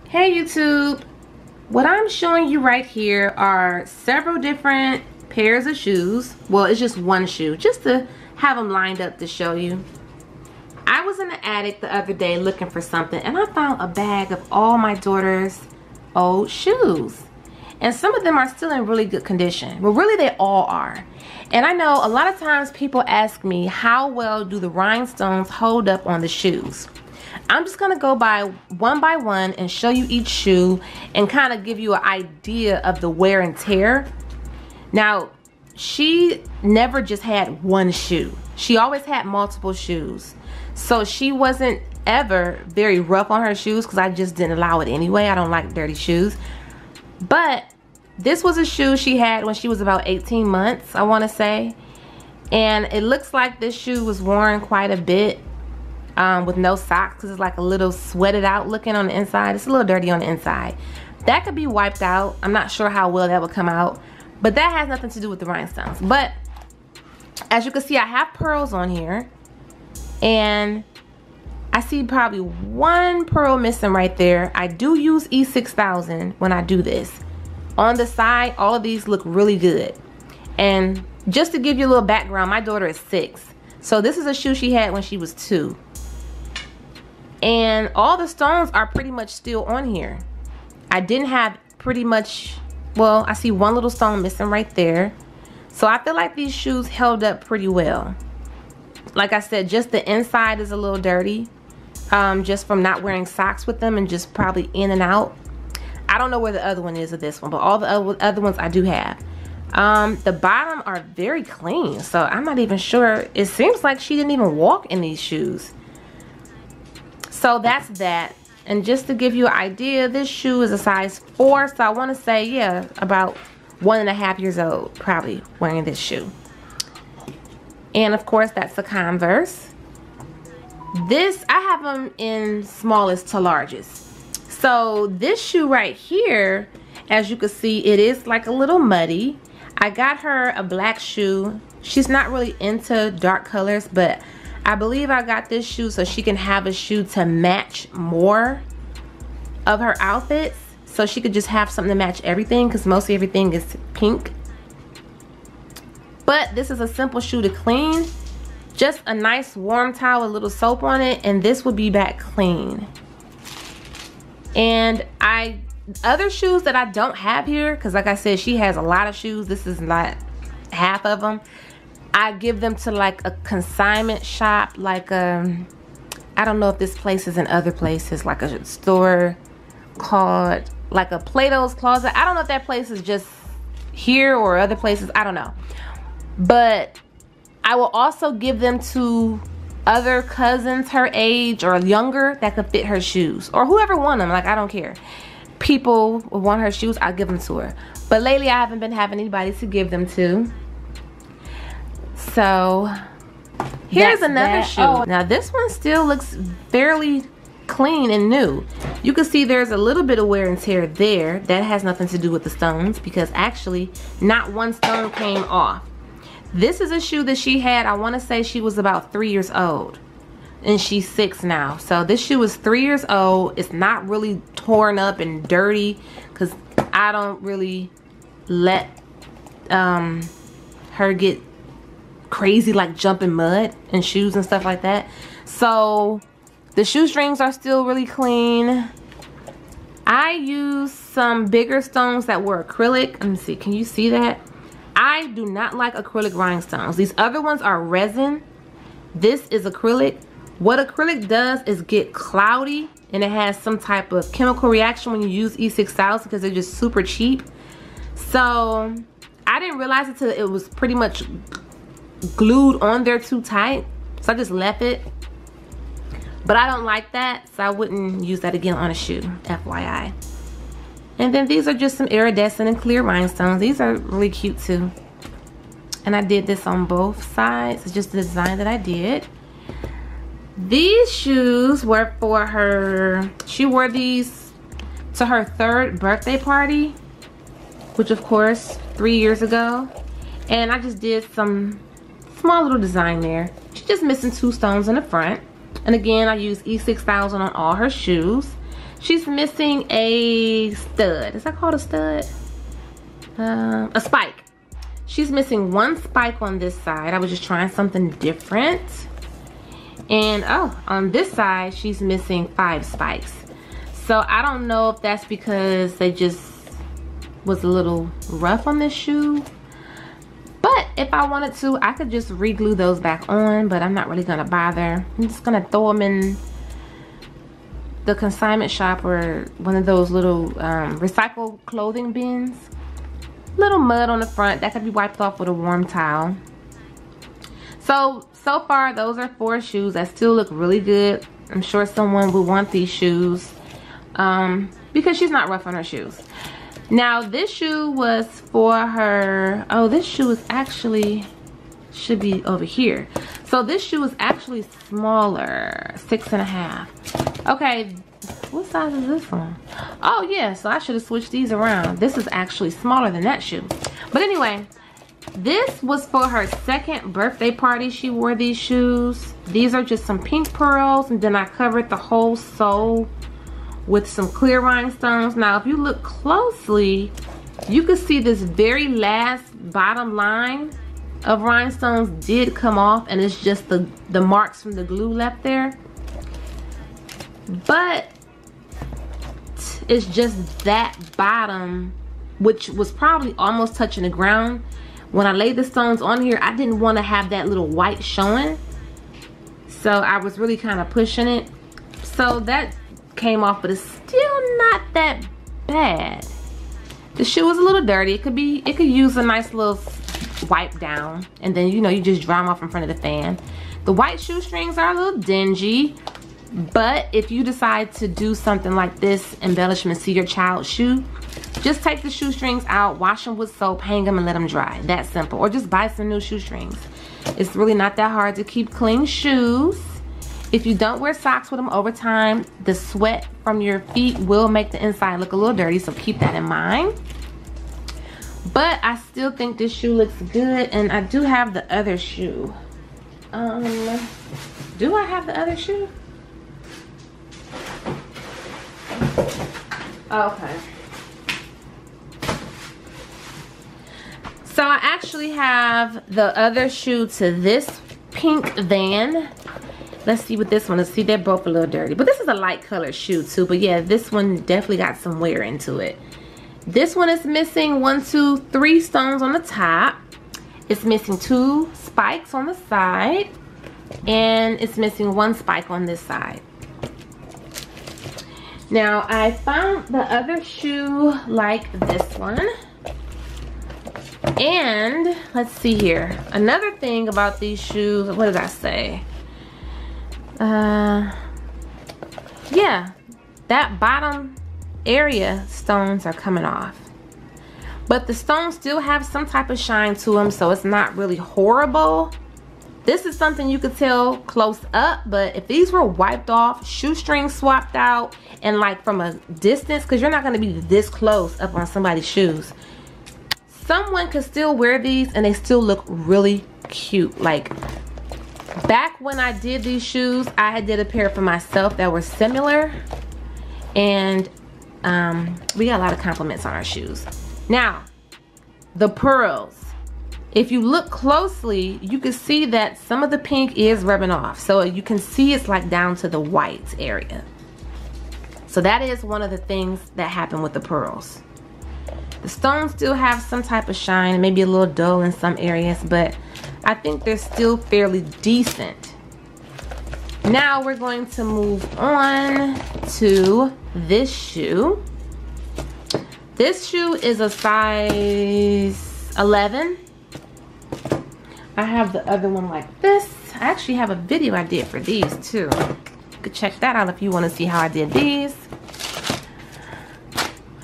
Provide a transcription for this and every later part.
Hey YouTube, what I'm showing you right here are several different pairs of shoes. Well, it's just one shoe, just to have them lined up to show you. I was in the attic the other day looking for something, and I found a bag of all my daughter's old shoes. And some of them are still in really good condition. Well, really they all are. And I know a lot of times people ask me, how well do the rhinestones hold up on the shoes? I'm just going to go by one and show you each shoe and kind of give you an idea of the wear and tear. Now, she never just had one shoe. She always had multiple shoes. So she wasn't ever very rough on her shoes because I just didn't allow it anyway. I don't like dirty shoes. But this was a shoe she had when she was about 18 months, I want to say. And it looks like this shoe was worn quite a bit. With no socks, because it's like a little sweated out looking on the inside. It's a little dirty on the inside. That could be wiped out. I'm not sure how well that would come out, but that has nothing to do with the rhinestones. But as you can see, I have pearls on here, and I see probably one pearl missing right there. I do use E6000 when I do this. On the side, all of these look really good. And just to give you a little background, my daughter is 6, so this is a shoe she had when she was 2. And all the stones are pretty much still on here. I didn't have pretty much, well, I see one little stone missing right there. So I feel like these shoes held up pretty well. Like I said, just the inside is a little dirty, just from not wearing socks with them and just probably in and out. I don't know where the other one is of this one, but all the other ones I do have. The bottom are very clean, so I'm not even sure. It seems like she didn't even walk in these shoes. So that's that. And just to give you an idea, this shoe is a size 4, so I want to say, yeah, about 1.5 years old probably wearing this shoe. And of course, that's a Converse. This, I have them in smallest to largest. So this shoe right here, as you can see, it is like a little muddy. I got her a black shoe. She's not really into dark colors, but I believe I got this shoe so she can have a shoe to match more of her outfits. So she could just have something to match everything, because mostly everything is pink. But this is a simple shoe to clean. Just a nice warm towel, a little soap on it, and this will be back clean. And other shoes that I don't have here, because like I said, she has a lot of shoes. This is not half of them. I give them to like a consignment shop, like I don't know if this place is in other places, like a store called like a Plato's Closet. I don't know if that place is just here or other places, I don't know. But I will also give them to other cousins her age or younger that could fit her shoes, or whoever want them. Like, I don't care. People want her shoes, I'll give them to her. But lately I haven't been having anybody to give them to. So here's another shoe. Oh, now this one still looks fairly clean and new. You can see there's a little bit of wear and tear there. That has nothing to do with the stones, because actually not one stone came off. This is a shoe that she had, I want to say she was about 3 years old, and she's 6 now. So this shoe is 3 years old. It's not really torn up and dirty, because I don't really let her get crazy like jumping mud and shoes and stuff like that. So the shoestrings are still really clean. I used some bigger stones that were acrylic. Let me see, can you see that? I do not like acrylic rhinestones. These other ones are resin. This is acrylic. What acrylic does is get cloudy, and it has some type of chemical reaction when you use E6000, because they're just super cheap. So I didn't realize it till it was pretty much glued on there too tight, so I just left it. But I don't like that, so I wouldn't use that again on a shoe, FYI. And then these are just some iridescent and clear rhinestones. These are really cute too, and I did this on both sides. It's just the design that I did. These shoes were for her, she wore these to her 3rd birthday party, which of course 3 years ago, and I just did some small little design there. She's just missing 2 stones in the front. And again, I use E6000 on all her shoes. She's missing a stud. Is that called a stud? A spike. She's missing one spike on this side. I was just trying something different. And oh, on this side, she's missing 5 spikes. So I don't know if that's because they just was a little rough on this shoe. But if I wanted to, I could just re-glue those back on, but I'm not really gonna bother. I'm just gonna throw them in the consignment shop or one of those little recycled clothing bins. Little mud on the front that could be wiped off with a warm towel. So far those are 4 shoes that still look really good. I'm sure someone will want these shoes because she's not rough on her shoes. Now this shoe was for her. Oh, this shoe is actually should be over here. So this shoe is actually smaller, 6.5. Okay, what size is this one? Oh yeah, so I should have switched these around. This is actually smaller than that shoe. But anyway, this was for her 2nd birthday party. She wore these shoes. These are just some pink pearls, and then I covered the whole sole with some clear rhinestones. Now if you look closely, you can see this very last bottom line of rhinestones did come off, and it's just the marks from the glue left there. But it's just that bottom, which was probably almost touching the ground. When I laid the stones on here, I didn't want to have that little white showing, so I was really kind of pushing it. So that came off, but it's still not that bad. The shoe was a little dirty. It could use a nice little wipe down, and then you just dry them off in front of the fan. The white shoestrings are a little dingy, but if you decide to do something like this embellishment, see your child's shoe, just take the shoestrings out, wash them with soap, hang them, and let them dry. That simple. Or just buy some new shoestrings. It's really not that hard to keep clean shoes. If you don't wear socks with them over time, the sweat from your feet will make the inside look a little dirty, so keep that in mind. But I still think this shoe looks good, and I do have the other shoe. Do I have the other shoe? Okay. So I actually have the other shoe to this pink van. Let's see what this one is. See, they're both a little dirty, but this is a light colored shoe too. But yeah, this one definitely got some wear into it. This one is missing 1, 2, 3 stones on the top. It's missing 2 spikes on the side, and it's missing 1 spike on this side. Now I found the other shoe like this one. And let's see here. Another thing about these shoes, what did I say? Yeah, that bottom area stones are coming off. But the stones still have some type of shine to them, so it's not really horrible. This is something you could tell close up, but if these were wiped off, shoestrings swapped out, and like from a distance, because you're not going to be this close up on somebody's shoes, someone could still wear these and they still look really cute. Like back when I did these shoes, I had did a pair for myself that were similar, and we got a lot of compliments on our shoes. Now, the pearls. If you look closely, you can see that some of the pink is rubbing off. So you can see it's like down to the white area. So that is one of the things that happen with the pearls. The stones still have some type of shine, maybe a little dull in some areas, but I think they're still fairly decent. Now we're going to move on to this shoe. This shoe is a size 11. I have the other one like this. I actually have a video I did for these too. You could check that out if you want to see how I did these.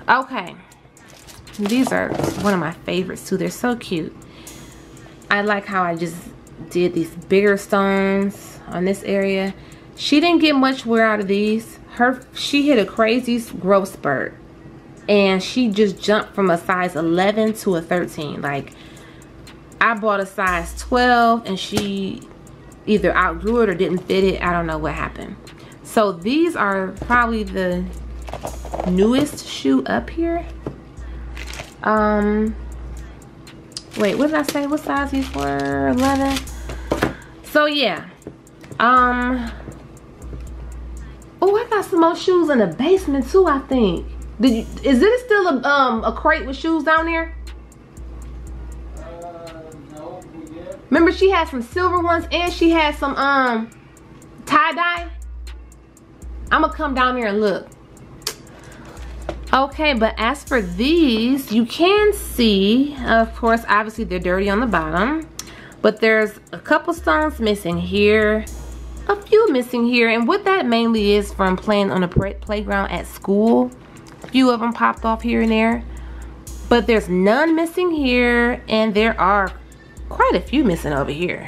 Okay. These are one of my favorites too. They're so cute. I like how I just did these bigger stones on this area. She didn't get much wear out of these. She hit a crazy growth spurt, and she just jumped from a size 11 to a 13. Like, I bought a size 12 and she either outgrew it or didn't fit it. I don't know what happened. So these are probably the newest shoe up here. Wait, what did I say? What size these were? 11. So yeah. Oh, I got some more shoes in the basement too, I think. Is it still a crate with shoes down there? No, yeah. Remember she had some silver ones and she had some tie-dye? I'm gonna come down there and look. Okay, but as for these, you can see, of course, obviously they're dirty on the bottom, but there's a couple stones missing here, a few missing here, and what that mainly is from playing on a playground at school. A few of them popped off here and there, but there's none missing here, and there are quite a few missing over here.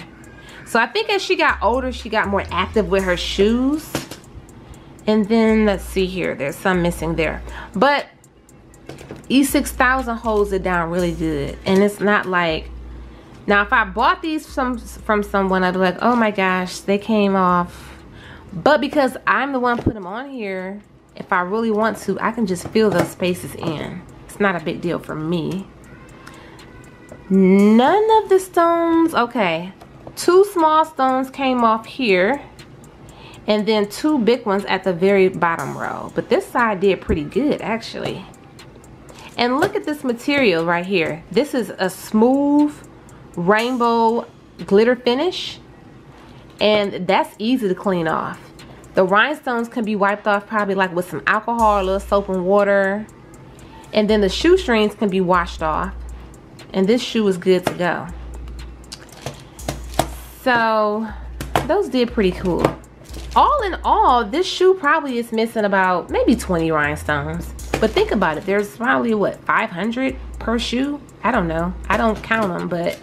So I think as she got older, she got more active with her shoes. And then let's see here, there's some missing there, but E6000 holds it down really good. And it's not like, now if I bought these from someone, I'd be like, oh my gosh, they came off. But because I'm the one putting them on here, if I really want to, I can just fill those spaces in. It's not a big deal for me. None of the stones, okay, 2 small stones came off here. And then 2 big ones at the very bottom row. But this side did pretty good, actually. And look at this material right here. This is a smooth rainbow glitter finish. And that's easy to clean off. The rhinestones can be wiped off probably like with some alcohol, a little soap and water. And then the shoestrings can be washed off. And this shoe is good to go. So, those did pretty cool. All in all, this shoe probably is missing about maybe 20 rhinestones. But think about it, there's probably what, 500 per shoe? I don't know, I don't count them, but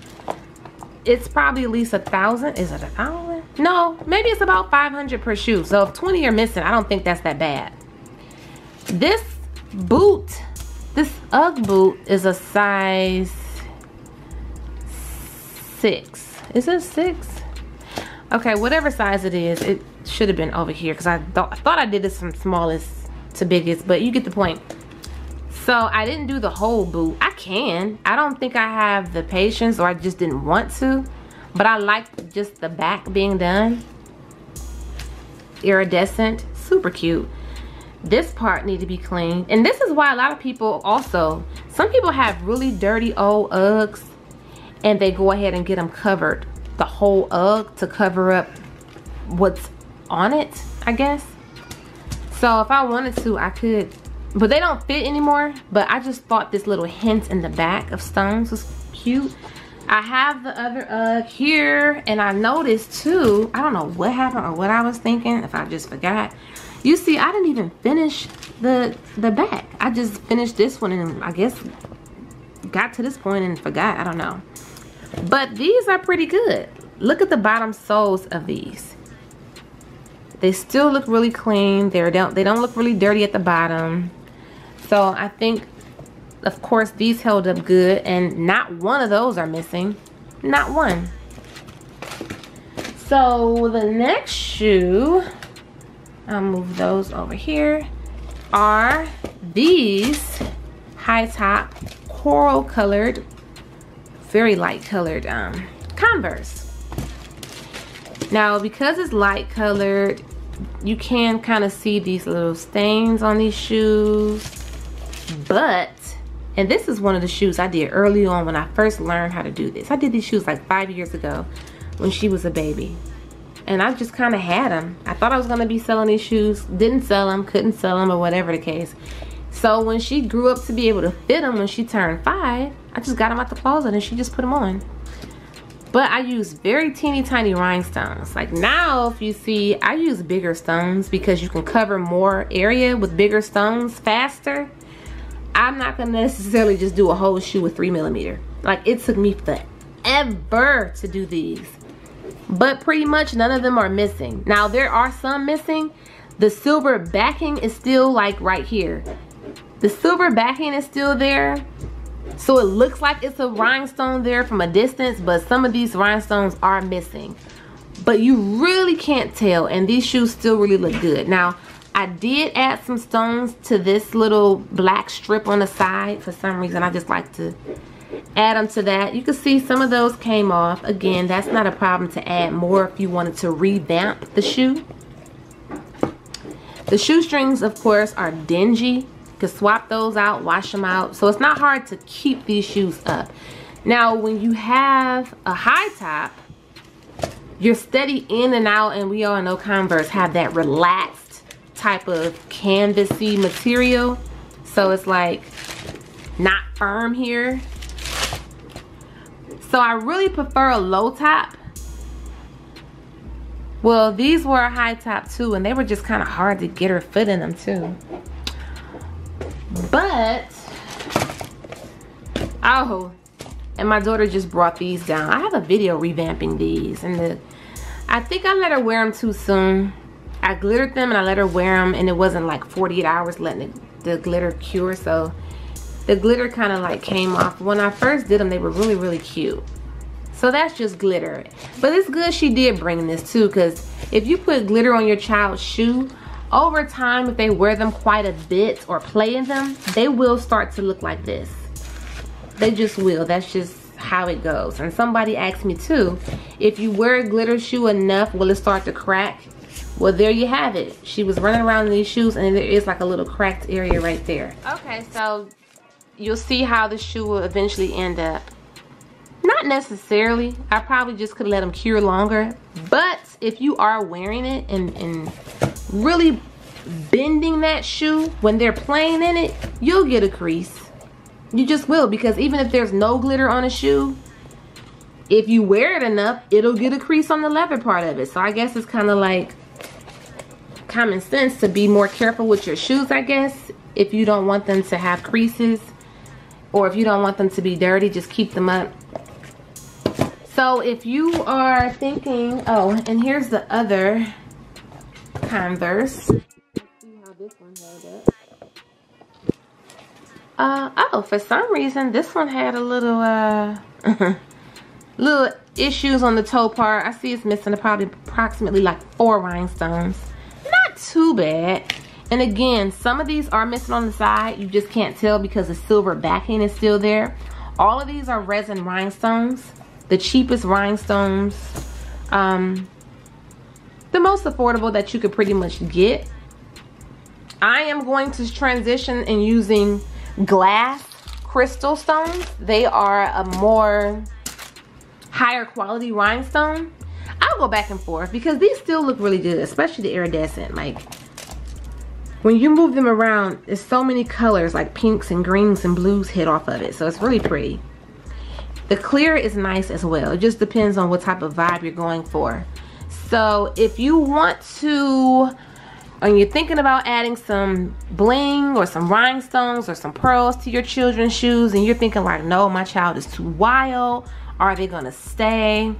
it's probably at least 1,000. Is it 1,000? No, maybe it's about 500 per shoe. So if 20 are missing, I don't think that's that bad. This boot, this UGG boot is a size 6. Is it 6? Okay, whatever size it is, it should have been over here because I thought I did this from smallest to biggest, but you get the point. So I didn't do the whole boot. I can. I don't think I have the patience, or I just didn't want to, but I like just the back being done. Iridescent, super cute. This part need to be cleaned, and this is why a lot of people also, some people have really dirty old Uggs and they go ahead and get them covered, the whole UGG, to cover up what's on it, I guess. So if I wanted to, I could, but they don't fit anymore. But I just thought this little hint in the back of stones was cute. I have the other UGG here, and I noticed too, I don't know what happened or what I was thinking, if I just forgot. You see, I didn't even finish the back. I just finished this one and I guess got to this point and forgot, I don't know. But these are pretty good. Look at the bottom soles of these. They still look really clean. They don't look really dirty at the bottom. So I think, of course, these held up good, and not one of those are missing. Not one. So the next shoe, I'll move those over here, are these high top coral colored, very light colored Converse. Now because it's light colored, you can kind of see these little stains on these shoes, but, and this is one of the shoes I did early on when I first learned how to do this. I did these shoes like 5 years ago when she was a baby, and I just kind of had them. I thought I was going to be selling these shoes, didn't sell them, couldn't sell them, or whatever the case. So when she grew up to be able to fit them when she turned 5, I just got them out the closet and she just put them on. But I use very teeny tiny rhinestones. Like now, if you see, I use bigger stones because you can cover more area with bigger stones faster. I'm not gonna necessarily just do a whole shoe with 3mm. Like it took me forever to do these. But pretty much none of them are missing. Now there are some missing. The silver backing is still like right here. The silver backing is still there. So it looks like it's a rhinestone there from a distance, but some of these rhinestones are missing. But you really can't tell, and these shoes still really look good. Now, I did add some stones to this little black strip on the side. For some reason, I just like to add them to that. You can see some of those came off. Again, that's not a problem to add more if you wanted to revamp the shoe. The shoestrings, of course, are dingy. You can swap those out, wash them out. So it's not hard to keep these shoes up. Now, when you have a high top, you're steady in and out, and we all know Converse have that relaxed type of canvasy material, so it's like not firm here. So I really prefer a low top. Well, these were a high top too, and they were just kind of hard to get her foot in them too. But oh, and my daughter just brought these down. I have a video revamping these, and I think I let her wear them too soon. I glittered them and I let her wear them, and it wasn't like 48 hours letting the glitter cure, so the glitter kind of like came off. When I first did them, they were really, really cute. So that's just glitter. But it's good she did bring this too, because if you put glitter on your child's shoe, over time, if they wear them quite a bit or play in them, they will start to look like this. They just will. That's just how it goes. And somebody asked me too, if you wear a glitter shoe enough, will it start to crack? Well, there you have it. She was running around in these shoes, and there is like a little cracked area right there. Okay, so you'll see how the shoe will eventually end up. Not necessarily. I probably just could let them cure longer. But if you are wearing it and really bending that shoe when they're playing in it, you'll get a crease. You just will, because even if there's no glitter on a shoe, if you wear it enough, it'll get a crease on the leather part of it. So I guess it's kind of like common sense to be more careful with your shoes, I guess. If you don't want them to have creases, or if you don't want them to be dirty, just keep them up. So if you are thinking, oh, and here's the other Converse. Let's see how this one held up. Oh, for some reason this one had a little little issues on the toe part. I see it's missing approximately like 4 rhinestones. Not too bad. And again, some of these are missing on the side. You just can't tell because the silver backing is still there. All of these are resin rhinestones. The cheapest rhinestones. The most affordable that you could pretty much get. I am going to transition in using glass crystal stones. They are a more higher quality rhinestone. I'll go back and forth because these still look really good, especially the iridescent. Like when you move them around, there's so many colors like pinks and greens and blues hit off of it, so it's really pretty. The clear is nice as well. It just depends on what type of vibe you're going for. So if you want to, and you're thinking about adding some bling or some rhinestones or some pearls to your children's shoes, and you're thinking like, no, my child is too wild, are they gonna stay?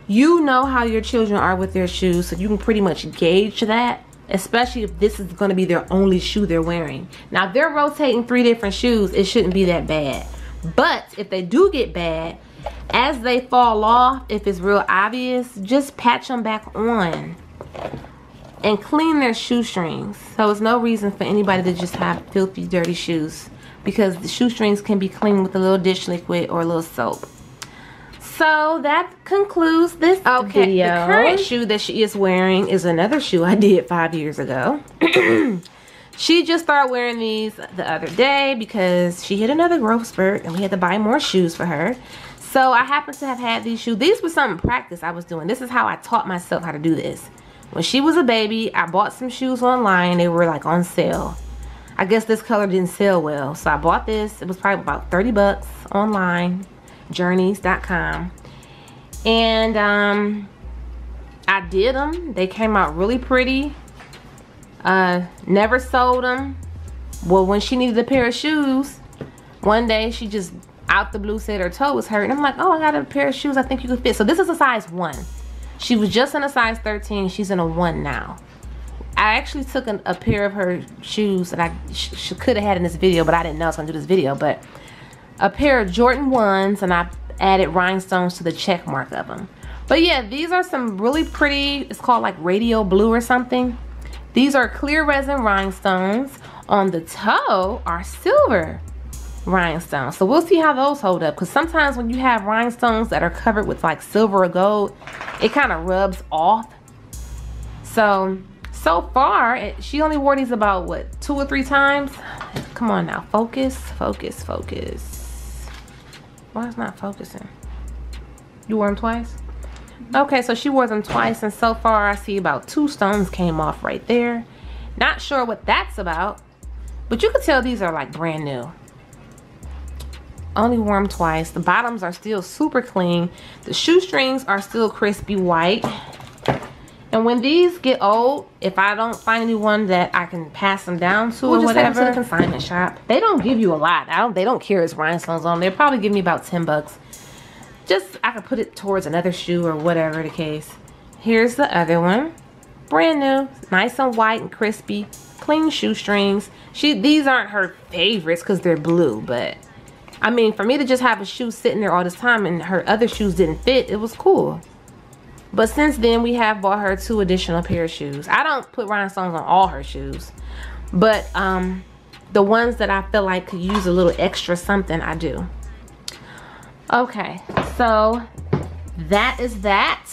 You know how your children are with their shoes, so you can pretty much gauge that, especially if this is gonna be their only shoe they're wearing. Now if they're rotating 3 different shoes, it shouldn't be that bad. But if they do get bad, as they fall off, if it's real obvious, just patch them back on and clean their shoestrings. So there's no reason for anybody to just have filthy, dirty shoes, because the shoestrings can be cleaned with a little dish liquid or a little soap. So that concludes this video. The current shoe that she is wearing is another shoe I did 5 years ago. She just started wearing these the other day because she hit another growth spurt and we had to buy more shoes for her. So I happen to have had these shoes. These were some practice I was doing. This is how I taught myself how to do this. When she was a baby, I bought some shoes online. They were like on sale. I guess this color didn't sell well, so I bought this. It was probably about 30 bucks online, journeys.com. And I did them. They came out really pretty. Never sold them. Well, when she needed a pair of shoes, one day she just out the blue said her toe was hurting. I'm like, oh, I got a pair of shoes I think you could fit. So this is a size 1. She was just in a size 13. She's in a 1 now. I actually took a pair of her shoes that I could have had in this video, but I didn't know I was going to do this video. But a pair of Jordan 1s, and I added rhinestones to the check mark of them. But yeah, these are some really pretty, it's called like radio blue or something. These are clear resin rhinestones. On the toe are silver rhinestones. So we'll see how those hold up, because sometimes when you have rhinestones that are covered with like silver or gold, it kind of rubs off. So far, she only wore these about, what, 2 or 3 times? Come on now, focus, focus, focus. Why is not focusing? You wore them twice? Okay, so she wore them twice, and so far I see about 2 stones came off right there. Not sure what that's about, but you can tell these are like brand new. Only wore them twice. The bottoms are still super clean. The shoestrings are still crispy white. And when these get old, if I don't find anyone that I can pass them down to or whatever, to the consignment shop. They don't give you a lot. They don't care it's rhinestones on. They'll probably give me about 10 bucks. Just, I could put it towards another shoe or whatever the case. Here's the other one. Brand new. Nice and white and crispy. Clean shoestrings. These aren't her favorites because they're blue, but I mean, for me to just have a shoe sitting there all this time and her other shoes didn't fit, it was cool. But since then, we have bought her 2 additional pair of shoes. I don't put rhinestones on all her shoes, but the ones that I feel like could use a little extra something, I do. Okay, so that is that.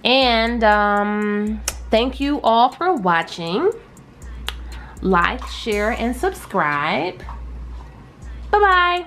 And thank you all for watching. Like, share, and subscribe. Bye-bye.